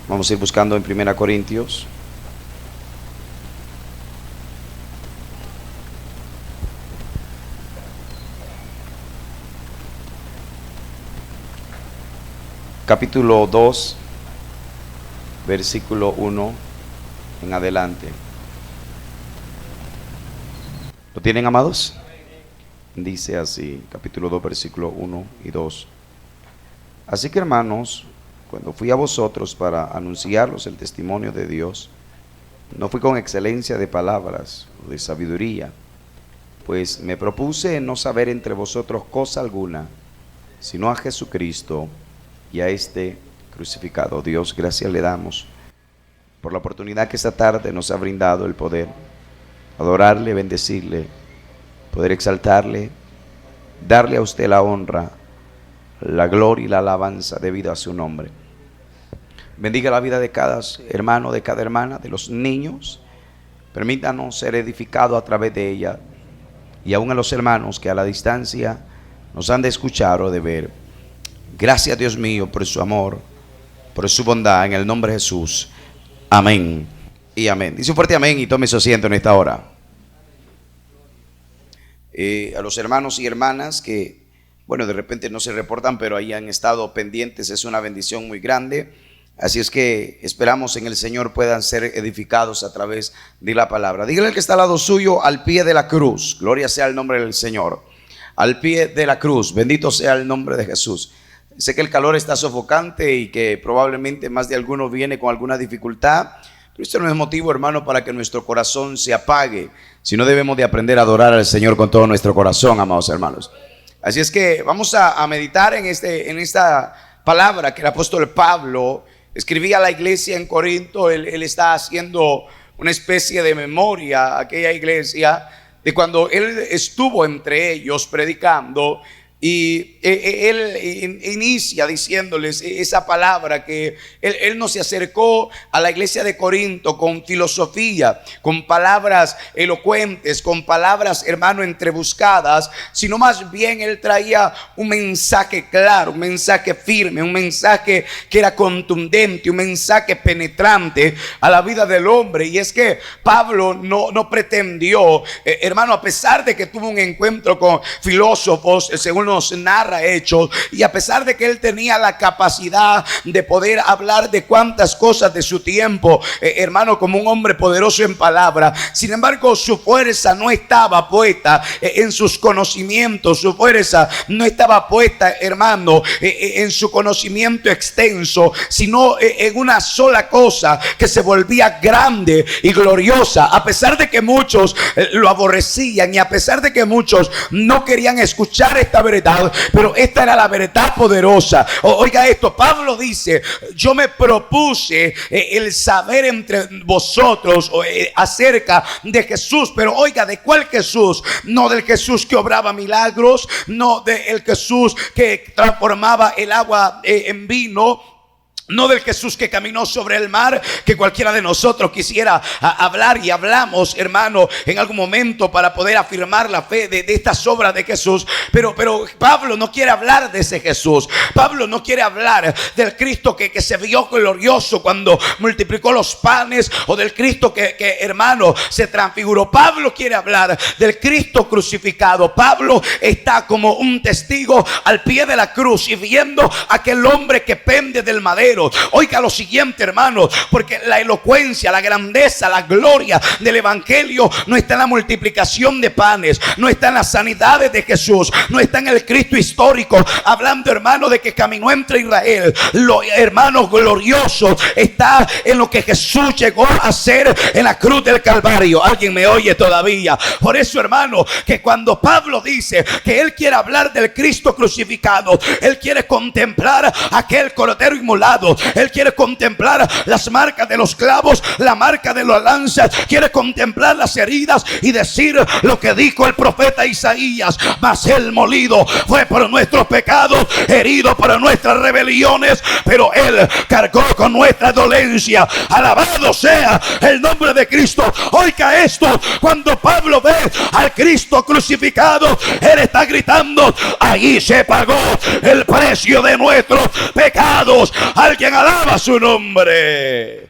Vamos a ir buscando en 1 Corintios. Capítulo 2, versículo 1 en adelante. ¿Lo tienen, amados? Dice así, capítulo 2, versículo 1 y 2. Así que, hermanos, cuando fui a vosotros para anunciaros el testimonio de Dios, no fui con excelencia de palabras o de sabiduría, pues me propuse no saber entre vosotros cosa alguna, sino a Jesucristo y a este crucificado. Dios, gracias le damos por la oportunidad que esta tarde nos ha brindado el poder adorarle, bendecirle, poder exaltarle, darle a usted la honra, la gloria y la alabanza debido a su nombre. Bendiga la vida de cada hermano, de cada hermana, de los niños. Permítanos ser edificados a través de ella, y aún a los hermanos que a la distancia nos han de escuchar o de ver. Gracias, Dios mío, por su amor, por su bondad, en el nombre de Jesús. Amén y amén. Dice un fuerte amén y tome su asiento en esta hora. A los hermanos y hermanas que, bueno, de repente no se reportan, pero ahí han estado pendientes, es una bendición muy grande. Así es que esperamos en el Señor puedan ser edificados a través de la palabra. Dígale al que está al lado suyo: al pie de la cruz. Gloria sea el nombre del Señor. Al pie de la cruz. Bendito sea el nombre de Jesús. Sé que el calor está sofocante y que probablemente más de alguno viene con alguna dificultad, pero esto no es motivo, hermano, para que nuestro corazón se apague, sino debemos de aprender a adorar al Señor con todo nuestro corazón, amados hermanos. Así es que vamos a meditar en esta palabra que el apóstol Pablo escribía a la iglesia en Corinto. Él está haciendo una especie de memoria a aquella iglesia de cuando él estuvo entre ellos predicando. Y él inicia diciéndoles esa palabra que él no se acercó a la iglesia de Corinto con filosofía, con palabras elocuentes, con palabras, hermano, entrebuscadas, sino más bien él traía un mensaje claro, un mensaje firme, un mensaje que era contundente, un mensaje penetrante a la vida del hombre. Y es que Pablo no pretendió, hermano, a pesar de que tuvo un encuentro con filósofos, según nos narra Hechos, y a pesar de que él tenía la capacidad de poder hablar de cuantas cosas de su tiempo, hermano, como un hombre poderoso en palabra, sin embargo su fuerza no estaba puesta en sus conocimientos, su fuerza no estaba puesta, hermano, en su conocimiento extenso, sino en una sola cosa que se volvía grande y gloriosa. A pesar de que muchos lo aborrecían y a pesar de que muchos no querían escuchar esta verdad, pero esta era la verdad poderosa. Oiga esto, Pablo dice: yo me propuse el saber entre vosotros acerca de Jesús, pero oiga, ¿de cuál Jesús? No del Jesús que obraba milagros, no del Jesús que transformaba el agua en vino, no del Jesús que caminó sobre el mar, que cualquiera de nosotros quisiera hablar, y hablamos, hermano, en algún momento para poder afirmar la fe de estas obras de Jesús. Pero Pablo no quiere hablar de ese Jesús. Pablo no quiere hablar del Cristo que se vio glorioso cuando multiplicó los panes, o del Cristo que hermano, se transfiguró. Pablo quiere hablar del Cristo crucificado. Pablo está como un testigo al pie de la cruz y viendo a aquel hombre que pende del madero. Oiga lo siguiente, hermano, porque la elocuencia, la grandeza, la gloria del evangelio no está en la multiplicación de panes, no está en las sanidades de Jesús, no está en el Cristo histórico, hablando, hermano, de que caminó entre Israel. Lo, hermano, glorioso está en lo que Jesús llegó a hacer en la cruz del Calvario. Alguien me oye todavía. Por eso, hermano, que cuando Pablo dice que él quiere hablar del Cristo crucificado, él quiere contemplar aquel cordero inmolado, él quiere contemplar las marcas de los clavos, la marca de las lanzas, quiere contemplar las heridas y decir lo que dijo el profeta Isaías: mas él molido fue por nuestros pecados, herido por nuestras rebeliones, pero él cargó con nuestra dolencia. Alabado sea el nombre de Cristo. Oiga esto, cuando Pablo ve al Cristo crucificado, él está gritando: ahí se pagó el precio de nuestros pecados. Alguien Alguien alaba su nombre.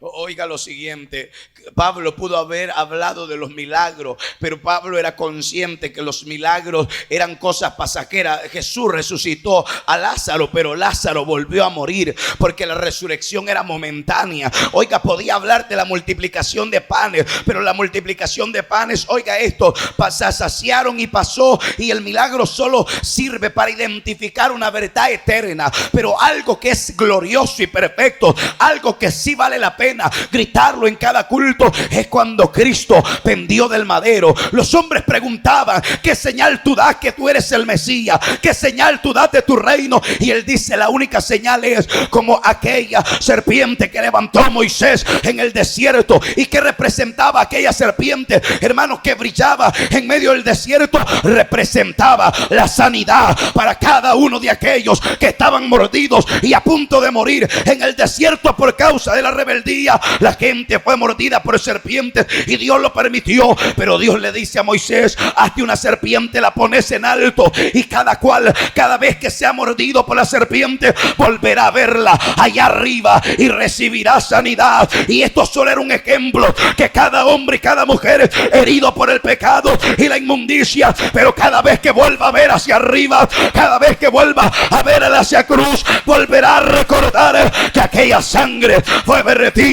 Oiga lo siguiente, Pablo pudo haber hablado de los milagros, pero Pablo era consciente que los milagros eran cosas pasajeras. Jesús resucitó a Lázaro, pero Lázaro volvió a morir porque la resurrección era momentánea. Oiga, podía hablar de la multiplicación de panes, pero la multiplicación de panes, oiga esto, se saciaron y pasó, y el milagro solo sirve para identificar una verdad eterna, pero algo que es glorioso y perfecto, algo que sí vale la pena gritarlo en cada culto, es cuando Cristo pendió del madero. Los hombres preguntaban: ¿qué señal tú das que tú eres el Mesías? ¿Qué señal tú das de tu reino? Y él dice: la única señal es como aquella serpiente que levantó Moisés en el desierto. ¿Y que representaba aquella serpiente, hermanos, que brillaba en medio del desierto? Representaba la sanidad para cada uno de aquellos que estaban mordidos y a punto de morir en el desierto por causa de la rebeldía. La gente fue mordida por serpientes y Dios lo permitió, pero Dios le dice a Moisés: hazte una serpiente, la pones en alto, y cada cual, cada vez que sea mordido por la serpiente, volverá a verla allá arriba y recibirá sanidad. Y esto solo era un ejemplo, que cada hombre y cada mujer herido por el pecado y la inmundicia, pero cada vez que vuelva a ver hacia arriba, cada vez que vuelva a ver hacia cruz, volverá a recordar que aquella sangre fue vertida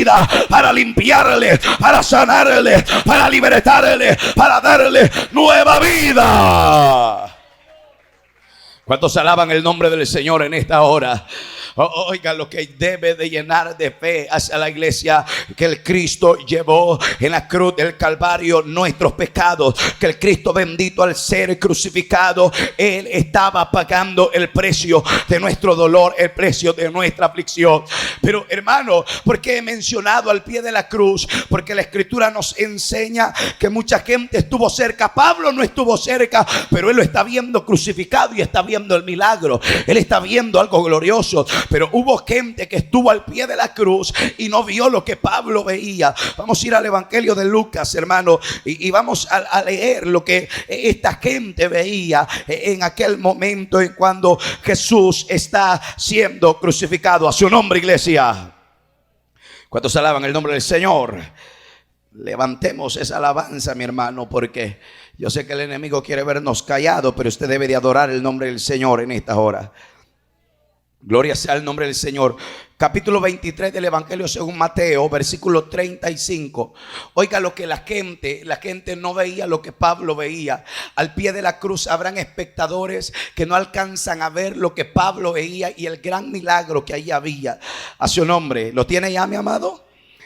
para limpiarle, para sanarle, para libertarle, para darle nueva vida. ¿Cuántos alaban el nombre del Señor en esta hora? Oiga, lo que debe de llenar de fe hacia la iglesia: que el Cristo llevó en la cruz del Calvario nuestros pecados, que el Cristo bendito, al ser crucificado, Él estaba pagando el precio de nuestro dolor, el precio de nuestra aflicción. Pero hermano, ¿por qué he mencionado al pie de la cruz? Porque la Escritura nos enseña que mucha gente estuvo cerca. Pablo no estuvo cerca, pero él lo está viendo crucificado y está viendo el milagro. Él está viendo algo glorioso. Pero hubo gente que estuvo al pie de la cruz y no vio lo que Pablo veía. Vamos a ir al Evangelio de Lucas, hermano, y vamos a leer lo que esta gente veía en aquel momento, en cuando Jesús está siendo crucificado. A su nombre, iglesia. ¿Cuántos alaban el nombre del Señor? Levantemos esa alabanza, mi hermano, porque yo sé que el enemigo quiere vernos callados, pero usted debe de adorar el nombre del Señor en esta hora. Gloria sea el nombre del Señor. Capítulo 23 del Evangelio según Mateo, versículo 35. Oiga lo que la gente no veía lo que Pablo veía. Al pie de la cruz habrán espectadores que no alcanzan a ver lo que Pablo veía y el gran milagro que ahí había. A su nombre. ¿Lo tiene ya, mi amado?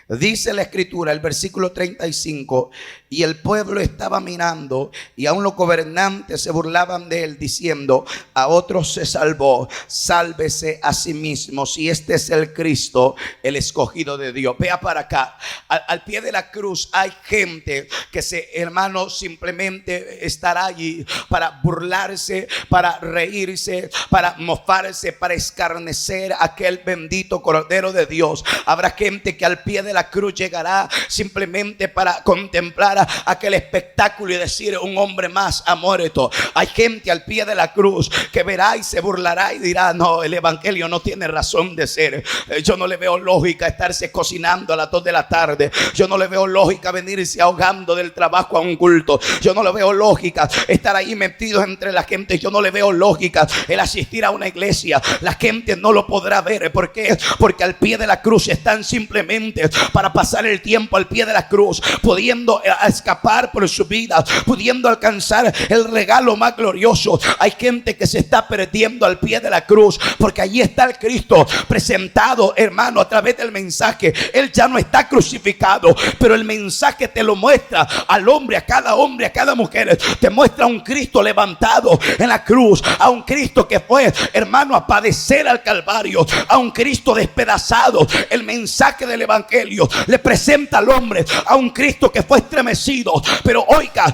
Dice la Escritura, el versículo 35: y el pueblo estaba mirando, y aún los gobernantes se burlaban de él, diciendo: a otros se salvó, sálvese a sí mismo, si este es el Cristo, el escogido de Dios. Vea para acá, al pie de la cruz hay gente que hermano, simplemente estará allí para burlarse, para reírse, para mofarse, para escarnecer a aquel bendito Cordero de Dios. Habrá gente que al pie de la cruz llegará simplemente para contemplar aquel espectáculo y decir: un hombre más ha muerto. Hay gente al pie de la cruz que verá y se burlará y dirá: no, el evangelio no tiene razón de ser. Yo no le veo lógica estarse cocinando a las 2 de la tarde. Yo no le veo lógica venirse ahogando del trabajo a un culto. Yo no le veo lógica estar ahí metidos entre la gente. Yo no le veo lógica el asistir a una iglesia. La gente no lo podrá ver. ¿Por qué? Porque al pie de la cruz están simplemente para pasar el tiempo al pie de la cruz, pudiendo escapar por su vida, pudiendo alcanzar el regalo más glorioso. Hay gente que se está perdiendo al pie de la cruz, porque allí está el Cristo presentado, hermano, a través del mensaje. Él ya no está crucificado, pero el mensaje te lo muestra al hombre, a cada mujer. Te muestra a un Cristo levantado en la cruz, a un Cristo que fue, hermano, a padecer al Calvario, a un Cristo despedazado. El mensaje del evangelio evangelio le presenta al hombre a un Cristo que fue estremecido. Pero oiga,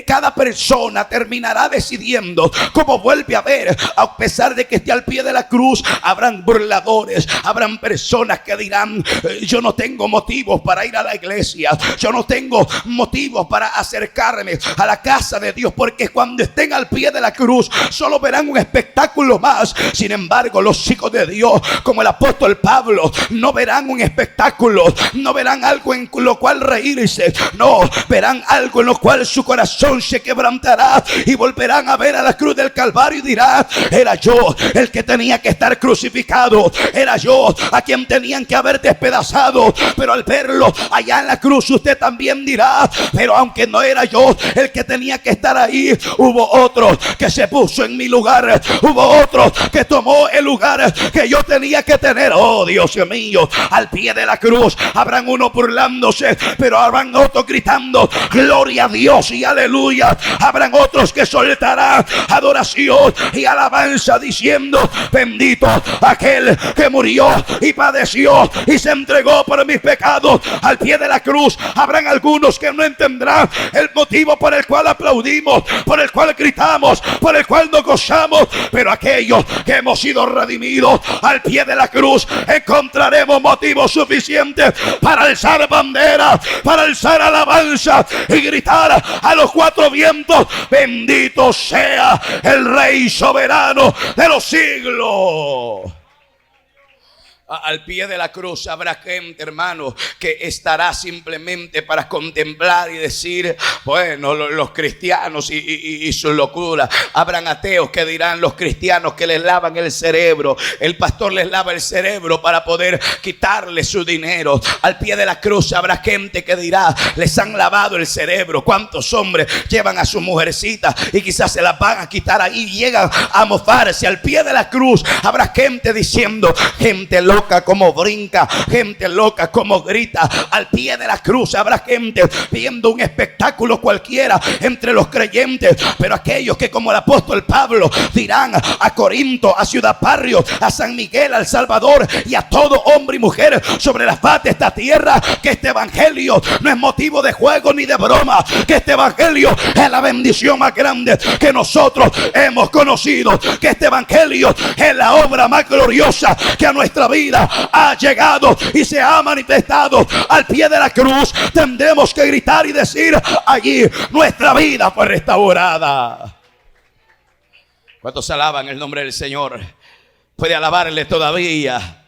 cada persona terminará decidiendo cómo vuelve a ver. A pesar de que esté al pie de la cruz, habrán burladores, habrán personas que dirán: yo no tengo motivos para ir a la iglesia, yo no tengo motivos para acercarme a la casa de Dios, porque cuando estén al pie de la cruz solo verán un espectáculo más. Sin embargo, los hijos de Dios, como el apóstol Pablo, no verán un espectáculo, no verán algo en lo cual reírse, no, verán algo en lo cual su corazón se quebrantará y volverán a ver a la cruz del Calvario y dirán: era yo el que tenía que estar crucificado, era yo a quien tenían que haber despedazado. Pero al verlo allá en la cruz, usted también dirá: pero aunque no era yo el que tenía que estar ahí, hubo otro que se puso en mi lugar, hubo otro que tomó el lugar que yo tenía que tener. Oh Dios mío, al pie de la cruz habrán unos burlándose, pero habrán otros gritando gloria a Dios y aleluya. Habrán otros que soltarán adoración y alabanza diciendo: bendito aquel que murió y padeció y se entregó por mis pecados. Al pie de la cruz habrán algunos que no entenderán el motivo por el cual aplaudimos, por el cual gritamos, por el cual nos gozamos. Pero aquellos que hemos sido redimidos, al pie de la cruz encontraremos motivos suficientes para alzar bandera, para alzar alabanza y gritar a los cuatro vientos: bendito sea el Rey soberano de los siglos. Al pie de la cruz habrá gente, hermano, que estará simplemente para contemplar y decir: bueno, los cristianos y su locura. Habrán ateos que dirán: los cristianos que les lavan el cerebro, el pastor les lava el cerebro para poder quitarle su dinero. Al pie de la cruz habrá gente que dirá: les han lavado el cerebro. ¿Cuántos hombres llevan a su mujercita y quizás se las van a quitar ahí y llegan a mofarse? Al pie de la cruz habrá gente diciendo: gente loca como brinca, gente loca como grita. Al pie de la cruz habrá gente viendo un espectáculo cualquiera entre los creyentes, pero aquellos que, como el apóstol Pablo, dirán a Corinto, a Ciudad Parrio, a San Miguel, al Salvador y a todo hombre y mujer sobre la faz de esta tierra, que este evangelio no es motivo de juego ni de broma, que este evangelio es la bendición más grande que nosotros hemos conocido, que este evangelio es la obra más gloriosa que a nuestra vida ha llegado y se ha manifestado. Al pie de la cruz tendremos que gritar y decir: allí nuestra vida fue restaurada. ¿Cuántos alaban el nombre del Señor? Puede alabarle todavía.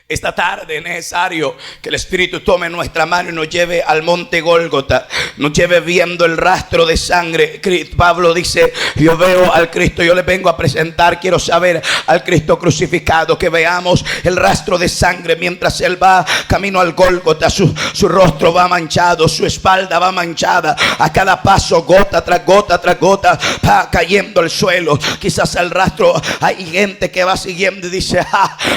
Esta tarde es necesario que el Espíritu tome nuestra mano y nos lleve al monte Gólgota, nos lleve viendo el rastro de sangre. Pablo dice: yo veo al Cristo, yo le vengo a presentar, quiero saber al Cristo crucificado, que veamos el rastro de sangre mientras él va camino al Gólgota. Su rostro va manchado, su espalda va manchada, a cada paso gota tras gota tras gota va cayendo al suelo. Quizás al rastro hay gente que va siguiendo y dice: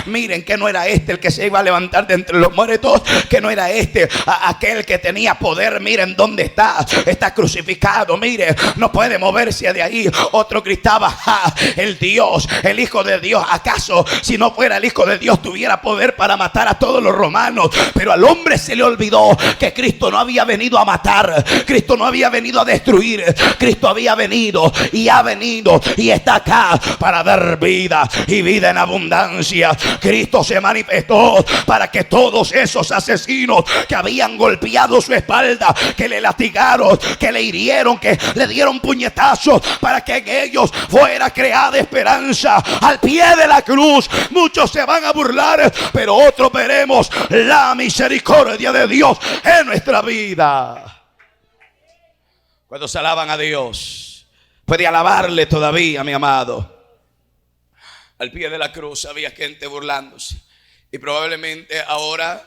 miren que no era este el que se iba a levantar de entre los muertos, que no era este aquel que tenía poder. Miren dónde está crucificado, mire, no puede moverse de ahí. Otro gritaba: el Dios, el Hijo de Dios, ¿acaso si no fuera el Hijo de Dios tuviera poder para matar a todos los romanos? Pero al hombre se le olvidó que Cristo no había venido a matar, Cristo no había venido a destruir, Cristo había venido y ha venido y está acá para dar vida y vida en abundancia. Cristo se manifestó para que todos esos asesinos que habían golpeado su espalda, que le latigaron, que le hirieron, que le dieron puñetazos, para que en ellos fuera creada esperanza. Al pie de la cruz muchos se van a burlar, pero otros veremos la misericordia de Dios en nuestra vida. Cuando se alaban a Dios, puede alabarle todavía, mi amado. Al pie de la cruz había gente burlándose. Y probablemente ahora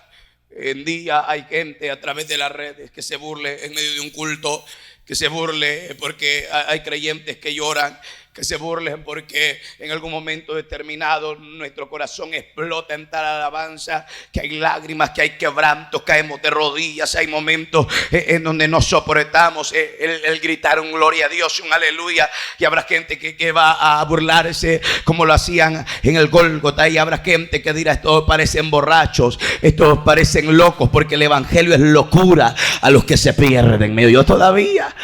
en día hay gente a través de las redes que se burle en medio de un culto, que se burle porque hay creyentes que lloran, que se burlen porque en algún momento determinado nuestro corazón explota en tal alabanza que hay lágrimas, que hay quebrantos, caemos de rodillas. Hay momentos en donde no soportamos el gritar un gloria a Dios, un aleluya, y habrá gente que va a burlarse como lo hacían en el Gólgota, y habrá gente que dirá: estos parecen borrachos, estos parecen locos, porque el evangelio es locura a los que se pierden. ¿Me oyó todavía?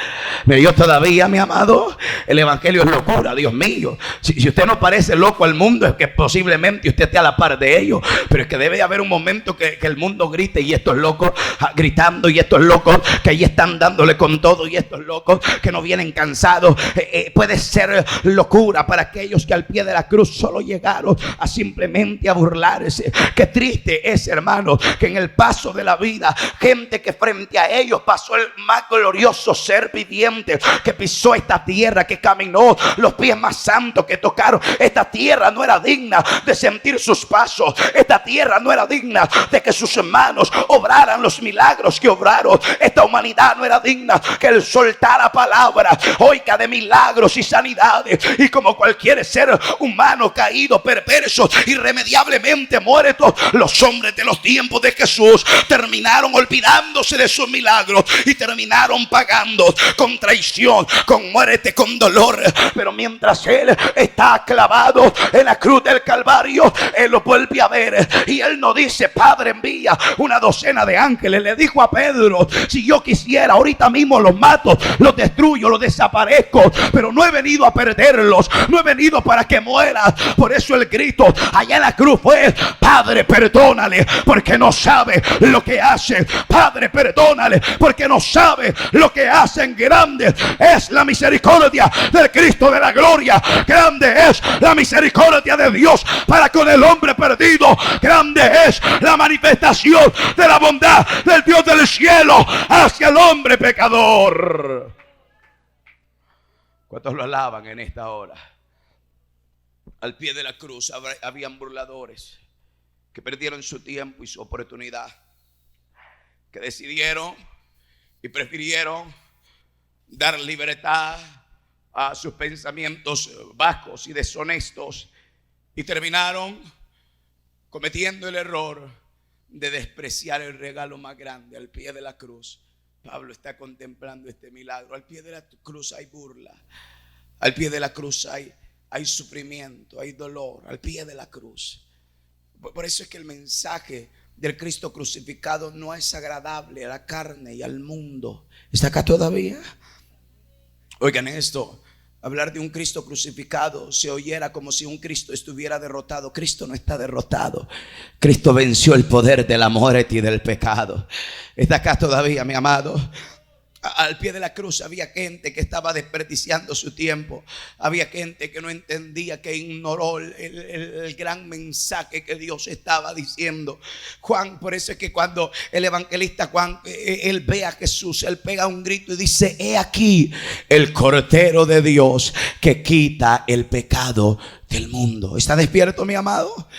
Mi amado? El evangelio es locura, Dios mío. Si usted no parece loco al mundo, es que posiblemente usted esté a la par de ellos. Pero es que debe haber un momento que el mundo grite: y estos locos gritando, y estos locos que ahí están dándole con todo, y estos locos que no vienen cansados. Puede ser locura para aquellos que al pie de la cruz solo llegaron a simplemente a burlarse. Qué triste es, hermano, que en el paso de la vida, gente que frente a ellos pasó el más glorioso ser viviente, que pisó esta tierra, que caminó los pies más santos, que tocaron esta tierra, no era digna de sentir sus pasos. Esta tierra no era digna de que sus manos obraran los milagros que obraron. Esta humanidad no era digna que él soltara palabras, oiga, de milagros y sanidades. Y como cualquier ser humano caído, perverso, irremediablemente muerto, los hombres de los tiempos de Jesús terminaron olvidándose de sus milagros y terminaron pagando con traición, con muerte, con dolor. Pero mientras él está clavado en la cruz del Calvario, él lo vuelve a ver y él no dice: Padre, envía una docena de ángeles. Le dijo a Pedro: si yo quisiera, ahorita mismo los mato, los destruyo, los desaparezco, pero no he venido a perderlos, no he venido para que mueran. Por eso el grito allá en la cruz fue: Padre, perdónale, porque no sabe lo que hacen. Padre, perdónale, porque no sabe lo que hacen. Grande es la misericordia del Cristo de la gloria. Grande es la misericordia de Dios para con el hombre perdido. Grande es la manifestación de la bondad del Dios del cielo hacia el hombre pecador. ¿Cuántos lo alaban en esta hora? Al pie de la cruz habían burladores que perdieron su tiempo y su oportunidad, que decidieron y prefirieron dar libertad a sus pensamientos bajos y deshonestos, y terminaron cometiendo el error de despreciar el regalo más grande. Al pie de la cruz, Pablo está contemplando este milagro. Al pie de la cruz hay burla, al pie de la cruz hay sufrimiento, hay dolor. Al pie de la cruz. Por eso es que el mensaje del Cristo crucificado no es agradable a la carne y al mundo. ¿Está acá todavía? Oigan esto: hablar de un Cristo crucificado se oyera como si un Cristo estuviera derrotado. Cristo no está derrotado. Cristo venció el poder de la muerte y del pecado. ¿Está acá todavía, mi amado? Al pie de la cruz había gente que estaba desperdiciando su tiempo. Había gente que no entendía, que ignoró el gran mensaje que Dios estaba diciendo. Juan, por eso es que cuando el evangelista Juan, él ve a Jesús, él pega un grito y dice: he aquí el Cordero de Dios que quita el pecado del mundo. ¿Está despierto, mi amado?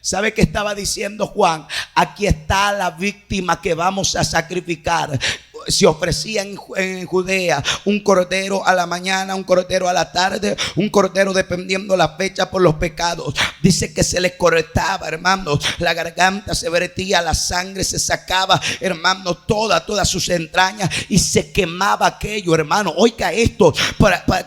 ¿Sabe qué estaba diciendo Juan? Aquí está la víctima que vamos a sacrificar. Se ofrecía en Judea un cordero a la mañana, un cordero a la tarde, un cordero dependiendo la fecha por los pecados. Dice que se le cortaba, hermanos, la garganta, se vertía la sangre, se sacaba, hermanos, todas sus entrañas, y se quemaba aquello, hermano. Oiga esto,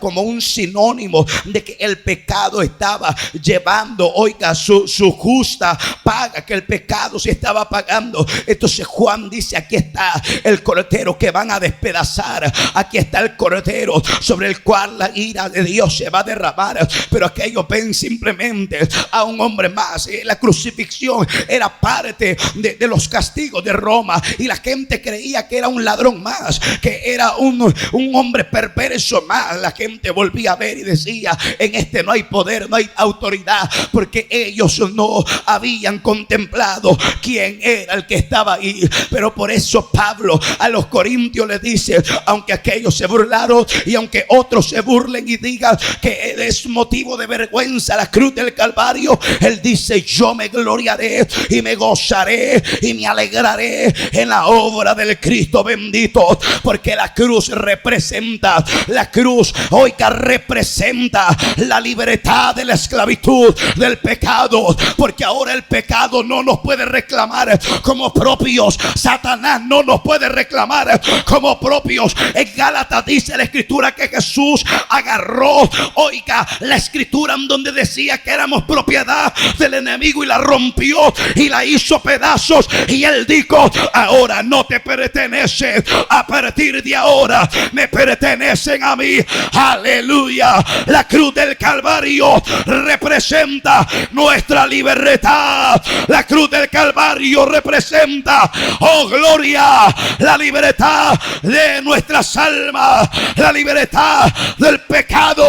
como un sinónimo de que el pecado estaba llevando, oiga, su justa paga, que el pecado se estaba pagando. Entonces Juan dice: aquí está el cordero que van a despedazar. Aquí está el cordero sobre el cual la ira de Dios se va a derramar. Pero aquellos ven simplemente a un hombre más. La crucifixión era parte de los castigos de Roma, y la gente creía que era un ladrón más, que era un hombre perverso más. La gente volvía a ver y decía: en este no hay poder, no hay autoridad, porque ellos no habían contemplado quién era el que estaba ahí. Pero por eso Pablo a los Corintios le dice: aunque aquellos se burlaron y aunque otros se burlen y digan que es motivo de vergüenza la cruz del Calvario, él dice: yo me gloriaré y me gozaré y me alegraré en la obra del Cristo bendito, porque la cruz representa, la cruz, oiga, representa la libertad de la esclavitud del pecado, porque ahora el pecado no nos puede reclamar como propios. Satanás no nos puede reclamar como propios. En Gálatas dice la escritura que Jesús agarró, oiga, la escritura en donde decía que éramos propiedad del enemigo y la rompió y la hizo pedazos, y él dijo: ahora no te pertenece, a partir de ahora me pertenecen a mí. Aleluya. La cruz del Calvario representa nuestra libertad. La cruz del Calvario representa, oh gloria, la libertad de nuestras almas, la libertad del pecado,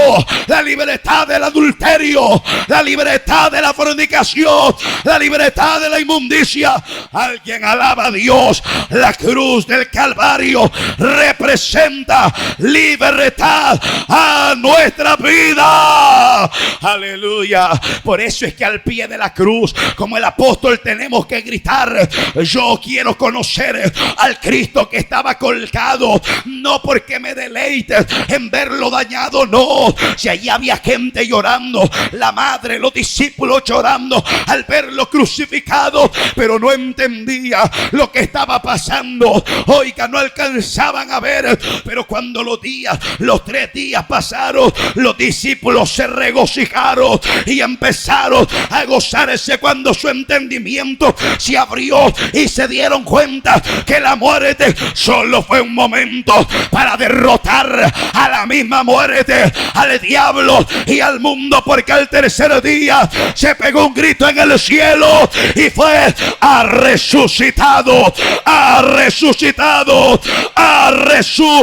la libertad del adulterio, la libertad de la fornicación, la libertad de la inmundicia. Alguien alaba a Dios. La cruz del Calvario representa libertad a nuestra vida. Aleluya. Por eso es que al pie de la cruz, como el apóstol, tenemos que gritar: yo quiero conocer al Cristo que estaba colgado, no porque me deleite en verlo dañado, no. Si allí había gente llorando, la madre, los discípulos llorando al verlo crucificado, pero no entendía lo que estaba pasando. Oiga, no alcanzaban a ver, pero cuando los 3 días pasaron, los discípulos se regocijaron y empezaron a gozarse cuando su entendimiento se abrió y se dieron cuenta que la muerte solo fue un momento para derrotar a la misma muerte, al diablo y al mundo, porque al tercer día se pegó un grito en el cielo y fue: ha resucitado, ha resucitado, ha resucitado.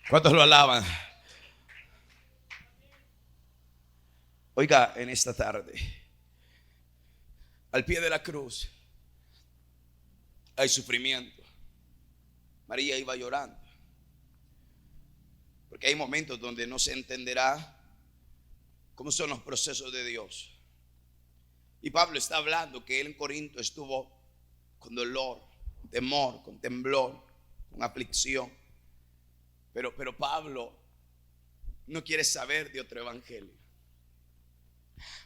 ¿Cuántos lo alaban? Oiga, en esta tarde, al pie de la cruz hay sufrimiento. María iba llorando, porque hay momentos donde no se entenderá cómo son los procesos de Dios. Y Pablo está hablando que él en Corinto estuvo con dolor, con temor, con temblor, con aflicción. Pero Pablo no quiere saber de otro evangelio.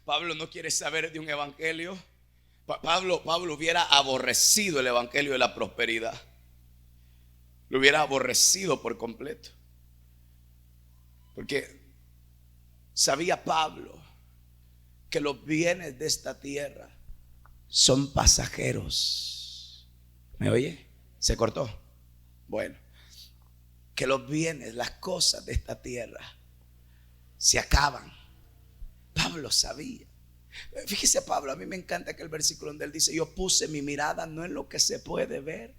Pablo no quiere saber de un evangelio. Pablo hubiera aborrecido el evangelio de la prosperidad. Lo hubiera aborrecido por completo. Porque sabía Pablo que los bienes de esta tierra son pasajeros. ¿Me oye? ¿Se cortó? Bueno, que los bienes, las cosas de esta tierra se acaban. Pablo sabía. Fíjese Pablo, a mí me encanta que el versículo donde él dice: yo puse mi mirada no en lo que se puede ver.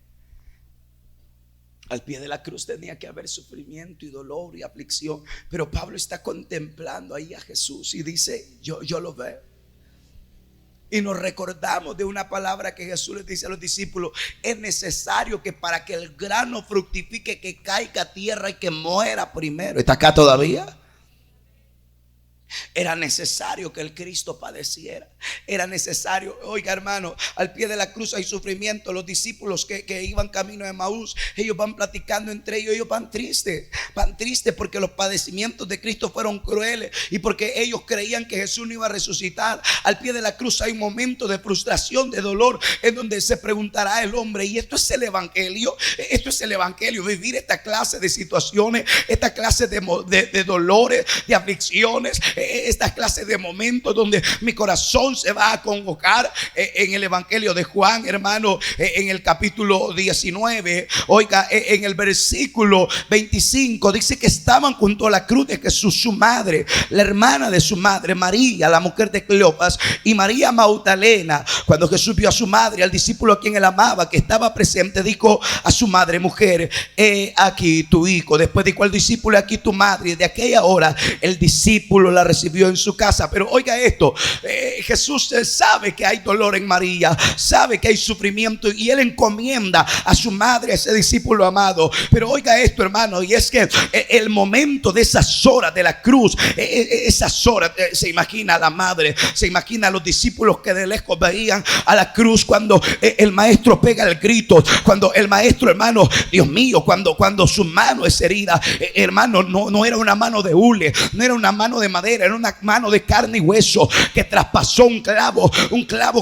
Al pie de la cruz tenía que haber sufrimiento y dolor y aflicción, pero Pablo está contemplando ahí a Jesús y dice: yo lo veo. Y nos recordamos de una palabra que Jesús les dice a los discípulos: es necesario que para que el grano fructifique, que caiga a tierra y que muera primero. ¿Está acá todavía? Era necesario que el Cristo padeciera. Era necesario, oiga hermano, al pie de la cruz hay sufrimiento. Los discípulos que iban camino de Emaús, ellos van platicando entre ellos, ellos van tristes porque los padecimientos de Cristo fueron crueles y porque ellos creían que Jesús no iba a resucitar. Al pie de la cruz hay un momento de frustración, de dolor, en donde se preguntará el hombre: ¿y esto es el evangelio? Esto es el evangelio, vivir esta clase de situaciones, esta clase de dolores, de aflicciones, esta clase de momentos donde mi corazón se va a convocar. En el evangelio de Juan, hermano, en el capítulo 19, oiga, en el versículo 25 dice que estaban junto a la cruz de Jesús su madre, la hermana de su madre, María, la mujer de Cleofas, y María Magdalena. Cuando Jesús vio a su madre, al discípulo a quien él amaba, que estaba presente, dijo a su madre: mujer, he aquí tu hijo. Después dijo al discípulo: aquí tu madre. Y de aquella hora el discípulo la recibió en su casa. Pero oiga esto, Jesús sabe que hay dolor en María, sabe que hay sufrimiento, y él encomienda a su madre, a ese discípulo amado. Pero oiga esto, hermano, y es que el momento de esas horas de la cruz, esas horas, se imagina a la madre, se imagina a los discípulos que de lejos veían a la cruz cuando el maestro pega el grito, cuando el maestro, hermano, Dios mío, cuando su mano es herida, hermano, no era una mano de hule, no era una mano de madera, era una mano de carne y hueso que traspasó un clavo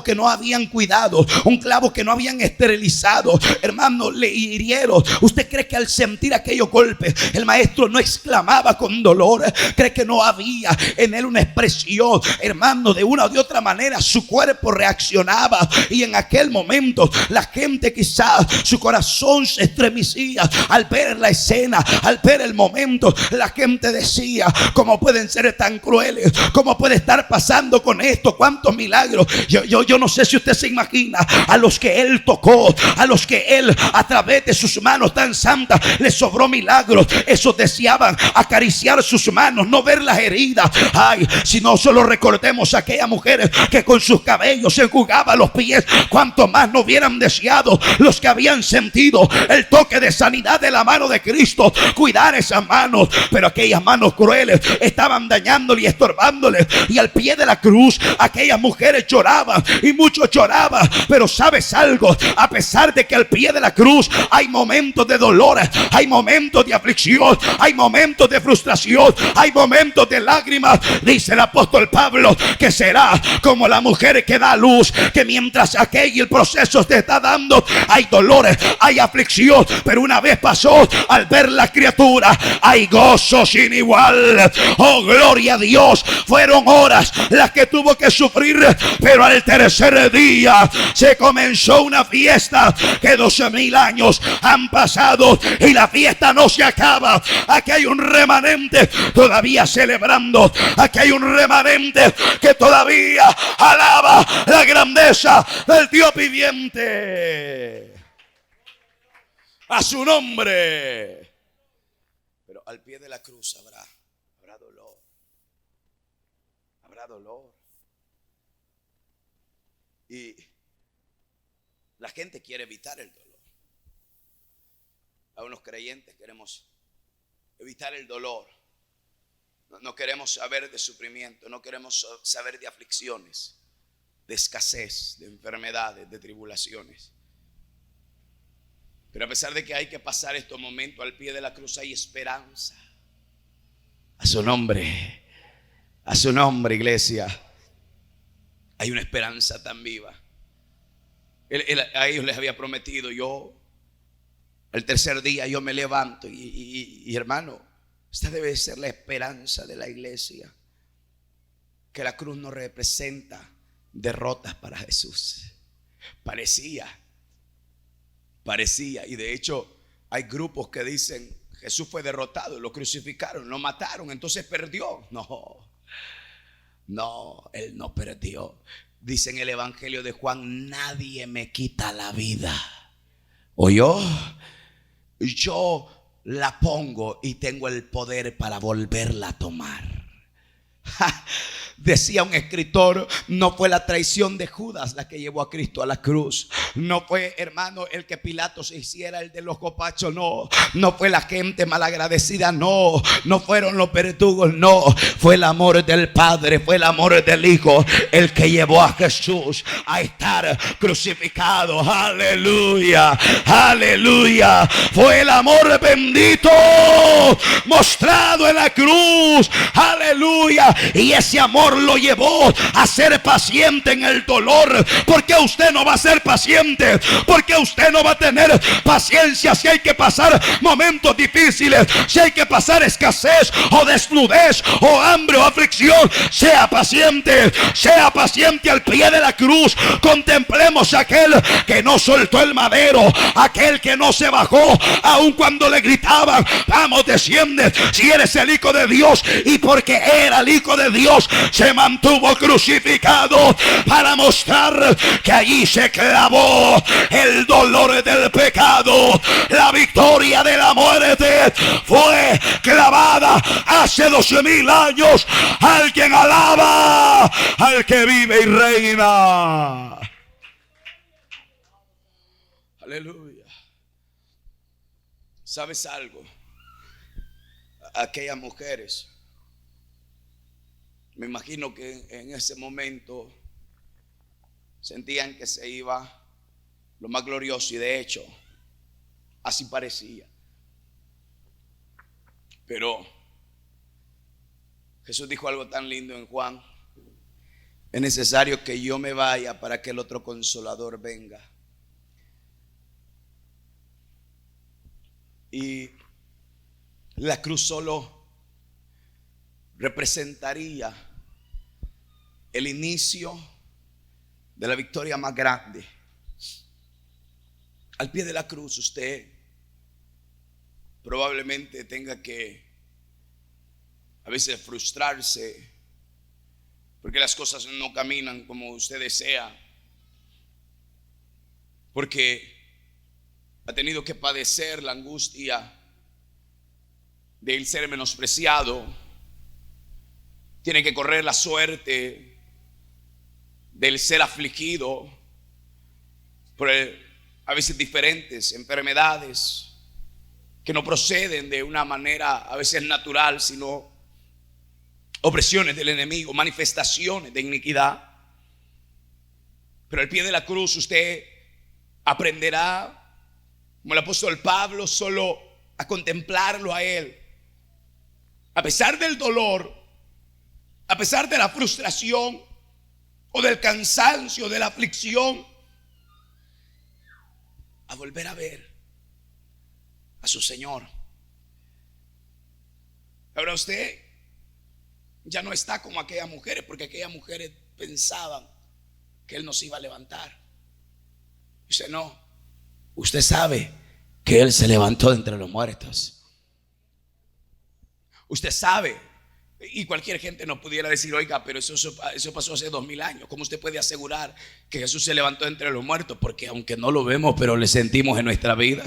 que no habían cuidado, un clavo que no habían esterilizado. Hermano, le hirieron. ¿Usted cree que al sentir aquellos golpes el maestro no exclamaba con dolor? ¿Cree que no había en él una expresión, hermano? De una o de otra manera su cuerpo reaccionaba, y en aquel momento la gente, quizás su corazón se estremecía al ver la escena, al ver el momento. La gente decía: ¿cómo pueden ser tan crueles? ¿Cómo puede estar pasando con esto? ¿Cuántos milagros? Yo no sé si usted se imagina a los que él tocó, a los que él a través de sus manos tan santas les sobró milagros. Esos deseaban acariciar sus manos, no ver las heridas. Ay, si no solo recordemos a aquellas mujeres que con sus cabellos se enjugaban los pies, cuánto más no hubieran deseado los que habían sentido el toque de sanidad de la mano de Cristo, cuidar esas manos. Pero aquellas manos crueles estaban dañándole y estorbándole, y al pie de la cruz aquellas mujeres lloraban, y muchos lloraban. Pero ¿sabes algo? A pesar de que al pie de la cruz hay momentos de dolor, hay momentos de aflicción, hay momentos de frustración, hay momentos de lágrimas, dice el apóstol Pablo que será como la mujer que da luz, que mientras aquel proceso te está dando, hay dolores, hay aflicción, pero una vez pasó, al ver la criatura hay gozo sin igual. Oh, gloria a Dios. Fueron horas las que tuvo que sufrir, pero al tercer día se comenzó una fiesta que 12,000 años han pasado y la fiesta no se acaba. Aquí hay un remanente todavía celebrando, aquí hay un remanente que todavía alaba la grandeza del Dios viviente. A su nombre. Pero al pie de la cruz habrá dolor. Habrá dolor. Y la gente quiere evitar el dolor. Algunos creyentes queremos evitar el dolor. No queremos saber de sufrimiento, no queremos saber de aflicciones, de escasez, de enfermedades, de tribulaciones. Pero a pesar de que hay que pasar estos momentos al pie de la cruz, hay esperanza. A su nombre, iglesia. Hay una esperanza tan viva. Él a ellos les había prometido: yo el tercer día yo me levanto. Y hermano, esta debe ser la esperanza de la iglesia, que la cruz no representa derrotas para Jesús. Parecía, y de hecho hay grupos que dicen: Jesús fue derrotado, lo crucificaron, lo mataron, entonces perdió. No, él no perdió. Dice en el Evangelio de Juan: nadie me quita la vida. ¿Oyó? Yo la pongo y tengo el poder para volverla a tomar. Decía un escritor: no fue la traición de Judas la que llevó a Cristo a la cruz. No fue, hermano, el que Pilato se hiciera el de los copachos. No fue la gente malagradecida. No fueron los verdugos. No, fue el amor del Padre, fue el amor del Hijo el que llevó a Jesús a estar crucificado. Aleluya, aleluya. Fue el amor bendito mostrado en la cruz. Aleluya. Y ese amor lo llevó a ser paciente en el dolor. ¿Por qué usted no va a ser paciente? ¿Por qué usted no va a tener paciencia si hay que pasar momentos difíciles? Si hay que pasar escasez o desnudez o hambre o aflicción, sea paciente al pie de la cruz. Contemplemos a aquel que no soltó el madero, aquel que no se bajó aun cuando le gritaban: vamos, desciende si eres el Hijo de Dios. Y porque era el Hijo de Dios, se mantuvo crucificado para mostrar que allí se clavó el dolor del pecado. La victoria de la muerte fue clavada hace 2000 años. Alguien alaba al que vive y reina. Aleluya. ¿Sabes algo? Aquellas mujeres, me imagino que en ese momento sentían que se iba lo más glorioso, y de hecho así parecía. Pero Jesús dijo algo tan lindo en Juan: es necesario que yo me vaya para que el otro consolador venga. Y la cruz solo representaría el inicio de la victoria más grande. Al pie de la cruz usted probablemente tenga que a veces frustrarse porque las cosas no caminan como usted desea, porque ha tenido que padecer la angustia del ser menospreciado, tiene que correr la suerte del ser afligido por a veces diferentes enfermedades que no proceden de una manera a veces natural, sino opresiones del enemigo, manifestaciones de iniquidad. Pero al pie de la cruz usted aprenderá, como el apóstol Pablo, solo a contemplarlo a él. A pesar del dolor, a pesar de la frustración o del cansancio, de la aflicción, a volver a ver a su Señor. Ahora usted ya no está como aquellas mujeres, porque aquellas mujeres pensaban que Él nos iba a levantar. Usted no. Usted sabe que Él se levantó de entre los muertos. Usted sabe, y cualquier gente nos pudiera decir: oiga, pero eso pasó hace 2000 años. ¿Cómo usted puede asegurar que Jesús se levantó de entre los muertos? Porque aunque no lo vemos, pero le sentimos en nuestra vida.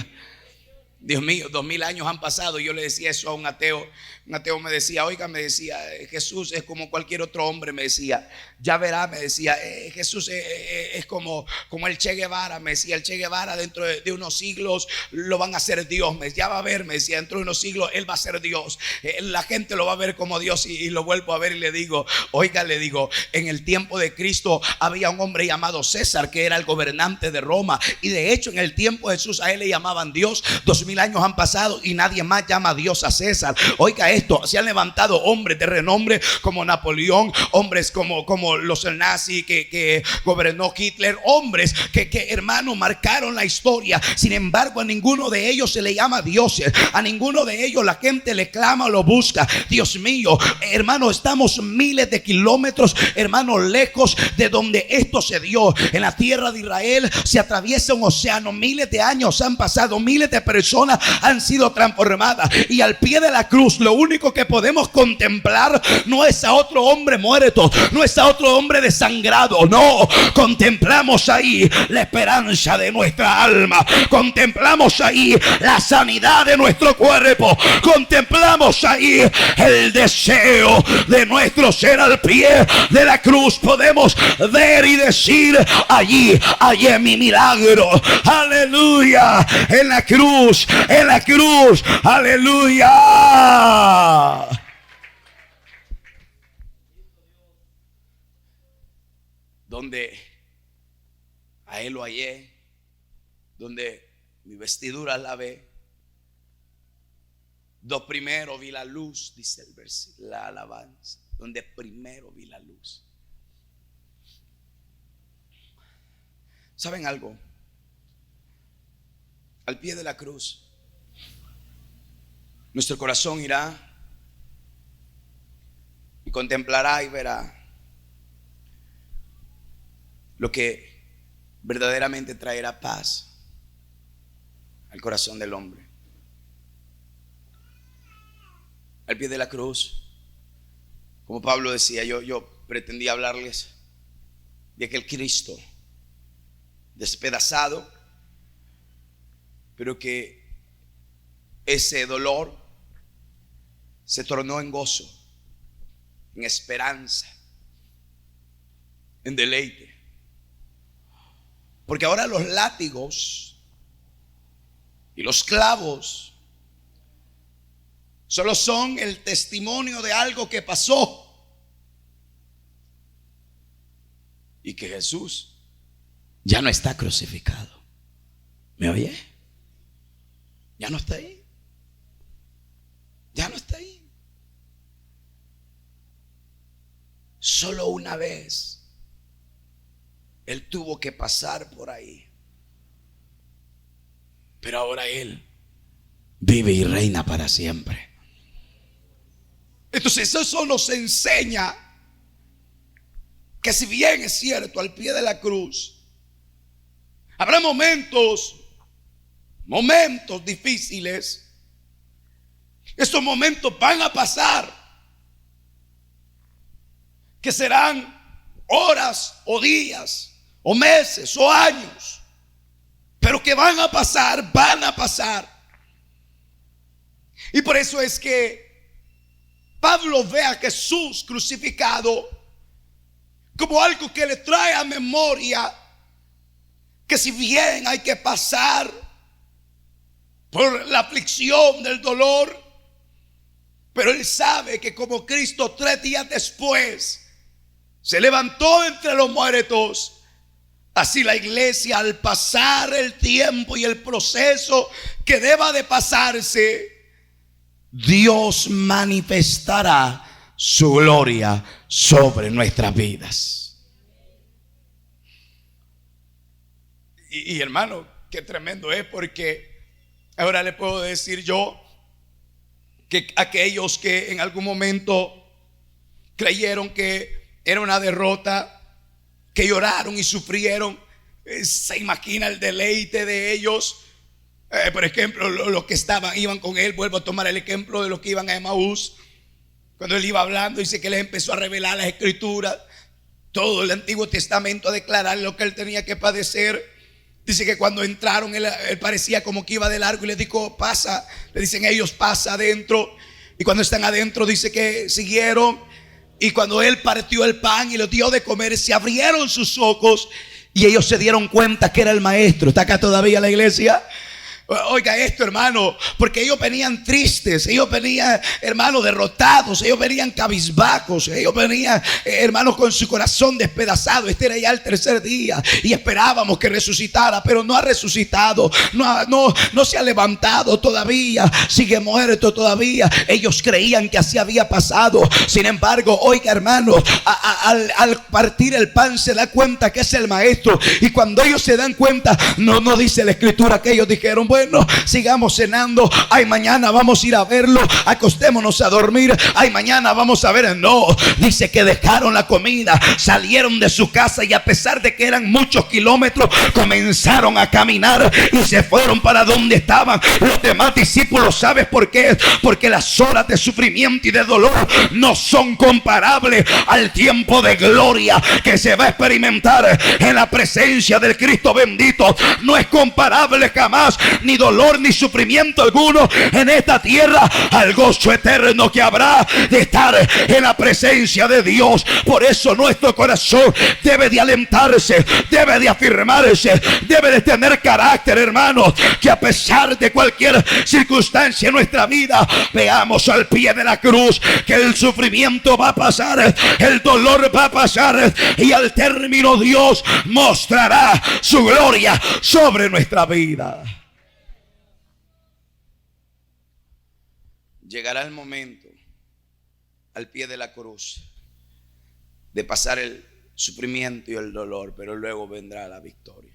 Dios mío, 2000 años han pasado. Yo le decía eso a un ateo. Un ateo me decía: oiga, me decía, Jesús es como cualquier otro hombre. Me decía, ya verá, me decía, Jesús es como el Che Guevara. Me decía, el Che Guevara dentro de unos siglos lo van a hacer Dios. Ya va a ver, me decía, dentro de unos siglos Él va a ser Dios. La gente lo va a ver como Dios. Y lo vuelvo a ver y le digo: oiga, le digo, en el tiempo de Cristo había un hombre llamado César, que era el gobernante de Roma. Y de hecho en el tiempo de Jesús a él le llamaban Dios. 2000 años han pasado y nadie más llama a Dios a César. Oiga esto, se han levantado hombres de renombre como Napoleón, hombres como los nazis que gobernó Hitler, hombres que hermano marcaron la historia. Sin embargo, a ninguno de ellos se le llama dioses, a ninguno de ellos la gente le clama o lo busca. Dios mío, hermano, estamos miles de kilómetros, hermano, lejos de donde esto se dio. En la tierra de Israel se atraviesa un océano, miles de años han pasado, miles de personas han sido transformadas, y al pie de la cruz lo único que podemos contemplar no es a otro hombre muerto, no es a otro hombre desangrado, no, contemplamos ahí la esperanza de nuestra alma, contemplamos ahí la sanidad de nuestro cuerpo, contemplamos ahí el deseo de nuestro ser. Al pie de la cruz podemos ver y decir: allí hallé mi milagro. Aleluya, en la cruz, aleluya. Donde a Él lo hallé, donde mi vestidura lavé, primero vi la luz, dice el versículo, la alabanza, donde primero vi la luz. ¿Saben algo? Al pie de la cruz nuestro corazón irá y contemplará y verá lo que verdaderamente traerá paz al corazón del hombre. Al pie de la cruz, como Pablo decía, yo pretendí hablarles de aquel Cristo despedazado, pero que ese dolor se tornó en gozo, en esperanza, en deleite. Porque ahora los látigos y los clavos solo son el testimonio de algo que pasó, y que Jesús ya no está crucificado. ¿Me oye? Ya no está ahí. Ya no está ahí. Solo una vez Él tuvo que pasar por ahí, pero ahora Él vive y reina para siempre. Entonces eso nos enseña que, si bien es cierto, al pie de la cruz habrá momentos difíciles, estos momentos van a pasar, que serán horas o días o meses o años, pero que van a pasar, van a pasar. Y por eso es que Pablo ve a Jesús crucificado como algo que le trae a memoria que, si bien hay que pasar por la aflicción del dolor, pero él sabe que como Cristo 3 días después se levantó entre los muertos, así la iglesia, al pasar el tiempo y el proceso que deba de pasarse, Dios manifestará su gloria sobre nuestras vidas. Y hermano, qué tremendo es, porque ahora le puedo decir yo que aquellos que en algún momento creyeron que era una derrota, que lloraron y sufrieron, se imagina el deleite de ellos. Por ejemplo, los que iban con él, vuelvo a tomar el ejemplo de los que iban a Emaús. Cuando él iba hablando, dice que les empezó a revelar las escrituras, todo el Antiguo Testamento, a declarar lo que él tenía que padecer. Dice que cuando entraron, él parecía como que iba de largo y les dijo: pasa. Le dicen ellos: pasa adentro. Y cuando están adentro, dice que siguieron. Y cuando él partió el pan y les dio de comer, se abrieron sus ojos y ellos se dieron cuenta que era el maestro. ¿Está acá todavía la iglesia? Oiga esto, hermano, porque ellos venían tristes, ellos venían, hermano, derrotados, ellos venían cabizbajos, ellos venían, hermanos, con su corazón despedazado. Este era ya el 3er día y esperábamos que resucitara, pero no ha resucitado, no se ha levantado todavía, sigue muerto todavía. Ellos creían que así había pasado. Sin embargo, oiga, hermano, al partir el pan se da cuenta que es el maestro, y cuando ellos se dan cuenta, no dice la escritura que ellos dijeron: bueno, sigamos cenando, ay, mañana vamos a ir a verlo, acostémonos a dormir, ay, mañana vamos a ver. No, dice que dejaron la comida, salieron de su casa, y a pesar de que eran muchos kilómetros, comenzaron a caminar y se fueron para donde estaban los demás discípulos. ¿Sabes por qué? Porque las horas de sufrimiento y de dolor no son comparables al tiempo de gloria que se va a experimentar en la presencia del Cristo bendito. No es comparable jamás, ni dolor ni sufrimiento alguno en esta tierra, al gozo eterno que habrá de estar en la presencia de Dios. Por eso nuestro corazón debe de alentarse, debe de afirmarse, debe de tener carácter, hermanos, que a pesar de cualquier circunstancia en nuestra vida, veamos al pie de la cruz que el sufrimiento va a pasar, el dolor va a pasar, y al término Dios mostrará su gloria sobre nuestra vida. Llegará el momento al pie de la cruz de pasar el sufrimiento y el dolor, pero luego vendrá la victoria.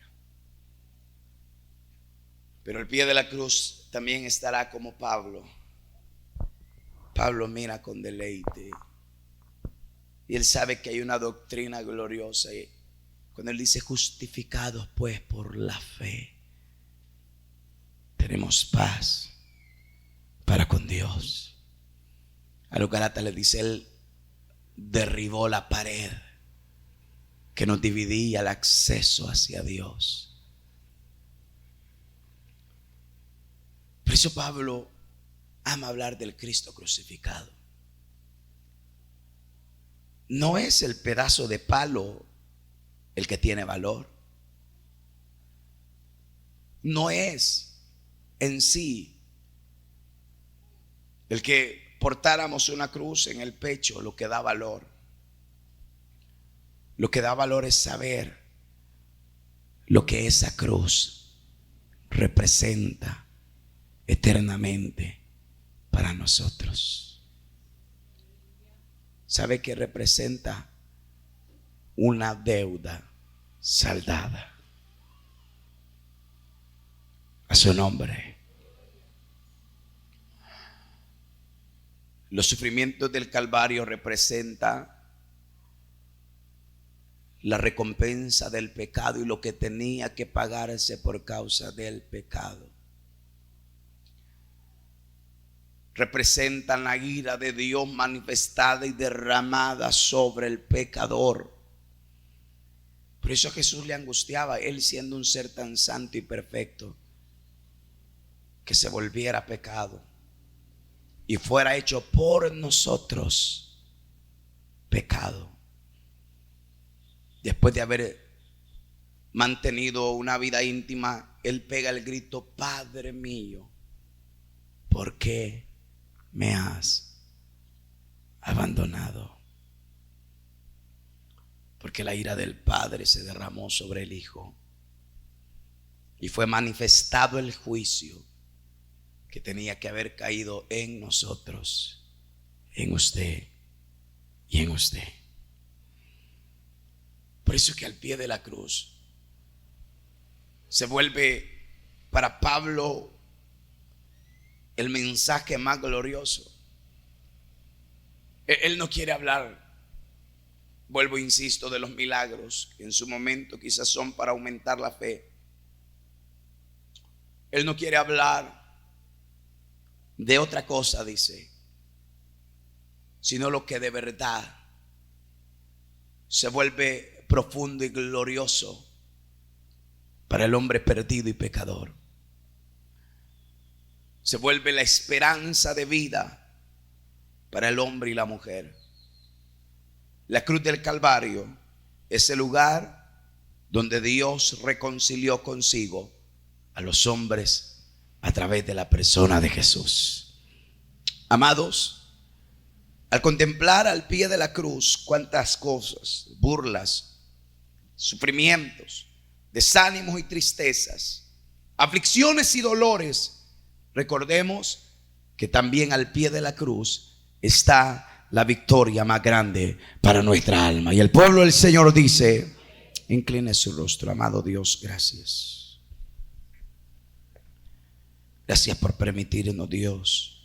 Pero al pie de la cruz también estará como Pablo. Pablo mira con deleite y él sabe que hay una doctrina gloriosa, y cuando él dice: justificados pues por la fe, tenemos paz para con Dios. A los Gálatas le dice él: derribó la pared que nos dividía el acceso hacia Dios. Por eso Pablo ama hablar del Cristo crucificado. No es el pedazo de palo el que tiene valor. No es en sí el que portáramos una cruz en el pecho lo que da valor. Lo que da valor es saber lo que esa cruz representa eternamente para nosotros. ¿Sabe qué representa? Una deuda saldada. A su nombre. Los sufrimientos del Calvario representan la recompensa del pecado y lo que tenía que pagarse por causa del pecado. Representan la ira de Dios manifestada y derramada sobre el pecador. Por eso a Jesús le angustiaba, él siendo un ser tan santo y perfecto, que se volviera pecado y fuera hecho por nosotros pecado. Después de haber mantenido una vida íntima, él pega el grito: Padre mío, ¿por qué me has abandonado? Porque la ira del Padre se derramó sobre el Hijo y fue manifestado el juicio que tenía que haber caído en nosotros, en usted y en usted. Por eso es que al pie de la cruz se vuelve para Pablo el mensaje más glorioso. Él no quiere hablar, vuelvo, insisto, de los milagros que en su momento quizás son para aumentar la fe. Él no quiere hablar de otra cosa, dice, sino lo que de verdad se vuelve profundo y glorioso para el hombre perdido y pecador. Se vuelve la esperanza de vida para el hombre y la mujer. La cruz del Calvario es el lugar donde Dios reconcilió consigo a los hombres a través de la persona de Jesús. Amados, al contemplar al pie de la cruz cuántas cosas, burlas, sufrimientos, desánimos y tristezas, aflicciones y dolores, recordemos que también al pie de la cruz está la victoria más grande para nuestra alma. Y el pueblo del Señor dice: incline su rostro. Amado Dios, gracias. Gracias por permitirnos, Dios,